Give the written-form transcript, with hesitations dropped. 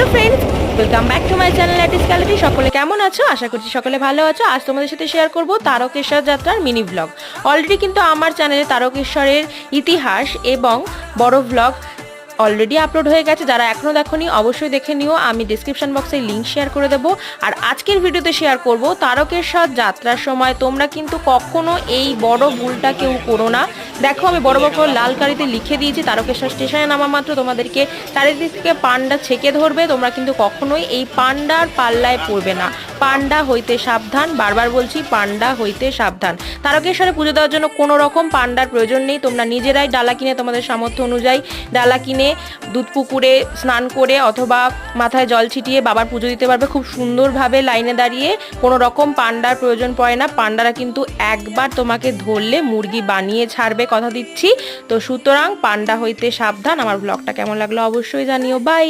Hello friends, welcome back to my channel lattice gallery. সকলে কেমন আছো? আশা করছি সকলে ভালো আছো। আজ তোমাদের সাথে শেয়ার করব তারকেশ্বর যাত্রার মিনি ব্লগ। অলরেডি কিন্তু আমার চ্যানেলে তারকেশ্বরের ইতিহাস এবং বড় ব্লগ অলরেডি আপলোড হয়ে গেছে। যারা এখনও দেখোনি অবশ্যই দেখে নিও, আমি ডিসক্রিপশন বক্সে লিঙ্ক শেয়ার করে দেবো। আর আজকের ভিডিওতে শেয়ার করব তারকেশ্বর যাত্রার সময় তোমরা কিন্তু কখনো এই বড় ভুলটা কেউ করো না। দেখো, আমি বড় বড় লাল কালিতে লিখে দিয়েছি, তারকেশ্বর স্টেশনে নামা মাত্র তোমাদেরকে চারিদিক থেকে পান্ডা ছেকে ধরবে। তোমরা কিন্তু কখনোই এই পান্ডার পাল্লায় পড়বে না। পান্ডা হইতে সাবধান, বারবার বলছি, পান্ডা হইতে সাবধান। তারকেশ্বরে পুজো দেওয়ার জন্য কোনো রকম পান্ডার প্রয়োজন নেই। তোমরা নিজেরাই ডালা কিনে, তোমাদের সামর্থ্য অনুযায়ী ডালা কিনে দুধ পুকুরে স্নান করে অথবা মাথায় জল ছিটিয়ে বাবার পুজো দিতে পারবে খুব সুন্দরভাবে লাইনে দাঁড়িয়ে। কোনো রকম পান্ডার প্রয়োজন পড়ে না। পান্ডারা কিন্তু একবার তোমাকে ধরলে মুরগি বানিয়ে ছাড়বে, কথা দিচ্ছি। তো সুতরাং পান্ডা হইতে সাবধান। আমার ব্লগটা কেমন লাগলো অবশ্যই জানিও। বাই।